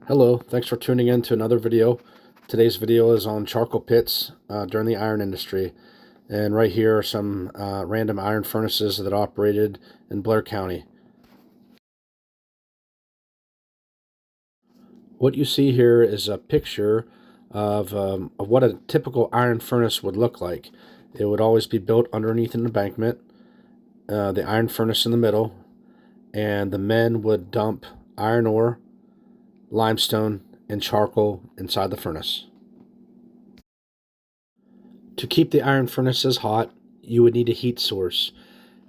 Hello, thanks for tuning in to another video. Today's video is on charcoal pits during the iron industry. And right here are some random iron furnaces that operated in Blair County. What you see here is a picture of what a typical iron furnace would look like. It would always be built underneath an embankment, the iron furnace in the middle, and the men would dump iron ore, limestone, and charcoal inside the furnace. To keep the iron furnaces hot, you would need a heat source.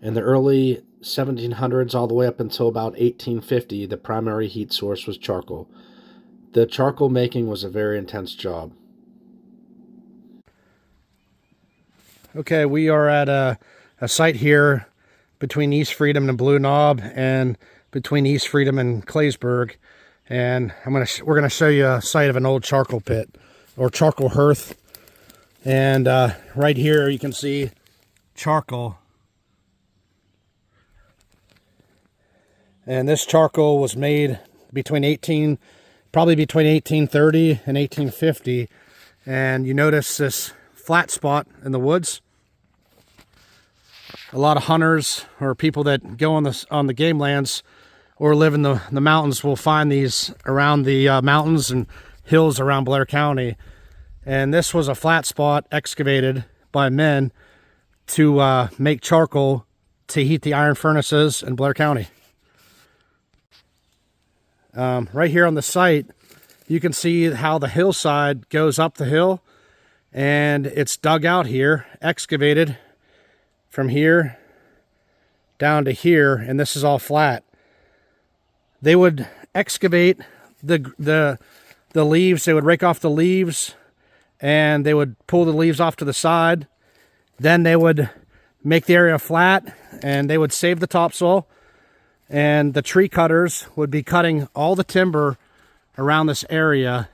In the early 1700s all the way up until about 1850, the primary heat source was charcoal. The charcoal making was a very intense job. Okay, we are at a site here between East Freedom and Blue Knob, and between East Freedom and Claysburg. And we're gonna show you a site of an old charcoal pit or charcoal hearth. And right here you can see charcoal. And this charcoal was made probably between 1830 and 1850. And you notice this flat spot in the woods. A lot of hunters or people that go on the game lands or live in the mountains will find these around the mountains and hills around Blair County. And this was a flat spot excavated by men to make charcoal to heat the iron furnaces in Blair County. Right here on the site, you can see how the hillside goes up the hill, and it's dug out here, excavated from here down to here, and this is all flat. They would excavate the leaves. They would rake off the leaves, and they would pull the leaves off to the side. Then they would make the area flat, and they would save the topsoil. And the tree cutters would be cutting all the timber around this area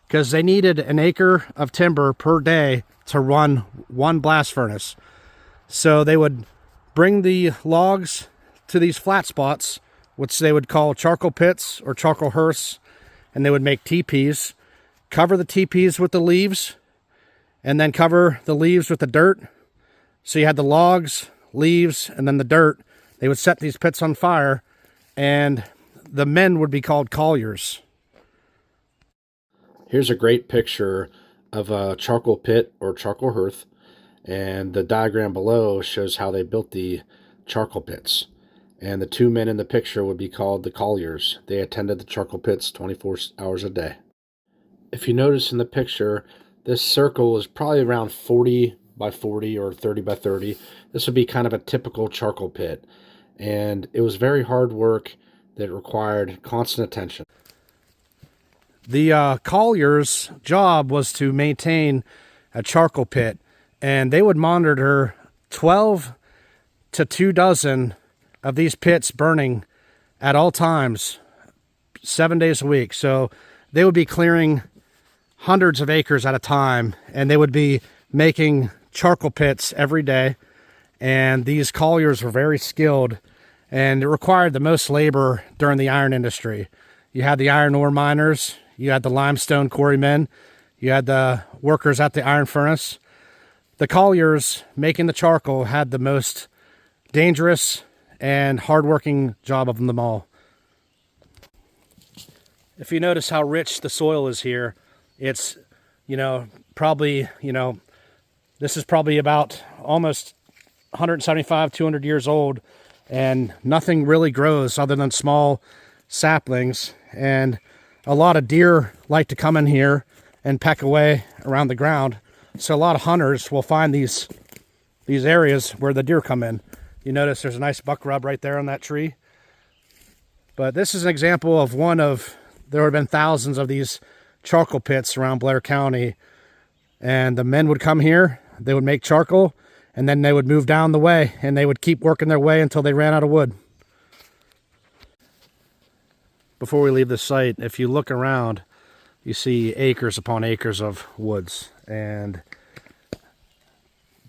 because they needed an acre of timber per day to run one blast furnace. So they would bring the logs to these flat spots, which they would call charcoal pits or charcoal hearths, and they would make teepees, cover the teepees with the leaves, and then cover the leaves with the dirt. So you had the logs, leaves, and then the dirt. They would set these pits on fire, and the men would be called colliers. Here's a great picture of a charcoal pit or charcoal hearth, and the diagram below shows how they built the charcoal pits. And the two men in the picture would be called the colliers. They attended the charcoal pits 24 hours a day. If you notice in the picture, this circle is probably around 40 by 40 or 30 by 30. This would be kind of a typical charcoal pit. And it was very hard work that required constant attention. The colliers' job was to maintain a charcoal pit, and they would monitor 12 to 24 of these pits burning at all times, 7 days a week. So they would be clearing hundreds of acres at a time, and they would be making charcoal pits every day. And these colliers were very skilled, and it required the most labor during the iron industry. You had the iron ore miners, you had the limestone quarrymen, you had the workers at the iron furnace. The colliers making the charcoal had the most dangerous and hard-working job of them all. If you notice how rich the soil is here, it's, probably, this is probably about almost 175, 200 years old, and nothing really grows other than small saplings. And a lot of deer like to come in here and peck away around the ground. So a lot of hunters will find these areas where the deer come in. You notice there's a nice buck rub right there on that tree. But this is an example of there have been thousands of these charcoal pits around Blair County. And the men would come here, they would make charcoal, and then they would move down the way, and they would keep working their way until they ran out of wood. Before we leave the site, if you look around, you see acres upon acres of woods. And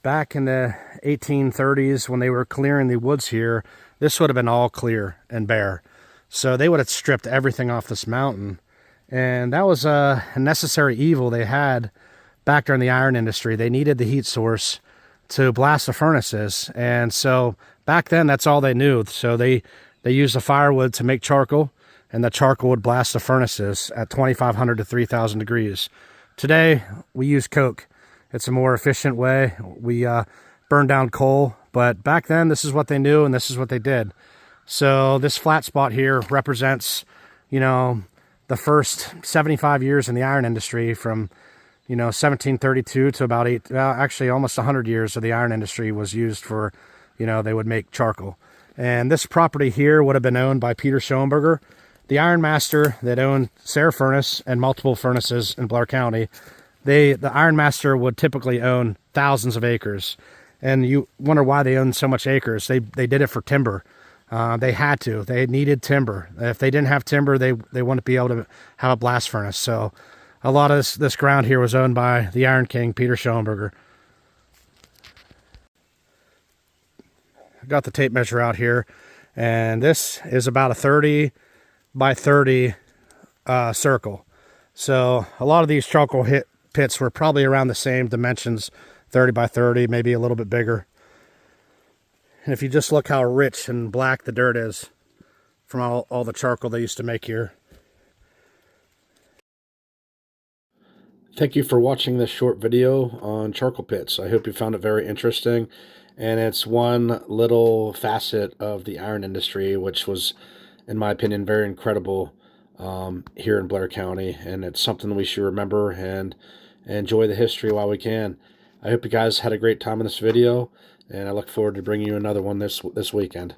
back in the 1830s, when they were clearing the woods here, this would have been all clear and bare. So they would have stripped everything off this mountain And that was a necessary evil they had back during the iron industry. They needed the heat source to blast the furnaces. And so back then, that's all they knew. So they used the firewood to make charcoal, and the charcoal would blast the furnaces at 2,500 to 3,000 degrees. Today, we use coke. It's a more efficient way. We burn down coal, but back then, this is what they knew, and this is what they did. So this flat spot here represents, you know, the first 75 years in the iron industry, from 1732 to about actually almost 100 years of the iron industry was used for, they would make charcoal. And this property here would have been owned by Peter Schoenberger, the iron master that owned Sayre Furnace and multiple furnaces in Blair County. The iron master would typically own thousands of acres. And you wonder why they owned so much acres. They did it for timber. They had to. They needed timber. If they didn't have timber, they wouldn't be able to have a blast furnace. So a lot of this ground here was owned by the Iron King, Peter Schoenberger. I've got the tape measure out here, and this is about a 30 by 30 circle. So a lot of these charcoal pits were probably around the same dimensions, 30 by 30, maybe a little bit bigger. And if you just look how rich and black the dirt is from all the charcoal they used to make here. Thank you for watching this short video on charcoal pits. I hope you found it very interesting. And it's one little facet of the iron industry, which was, in my opinion, very incredible here in Blair County. And it's something we should remember and enjoy the history while we can. I hope you guys had a great time in this video, and I look forward to bringing you another one this weekend.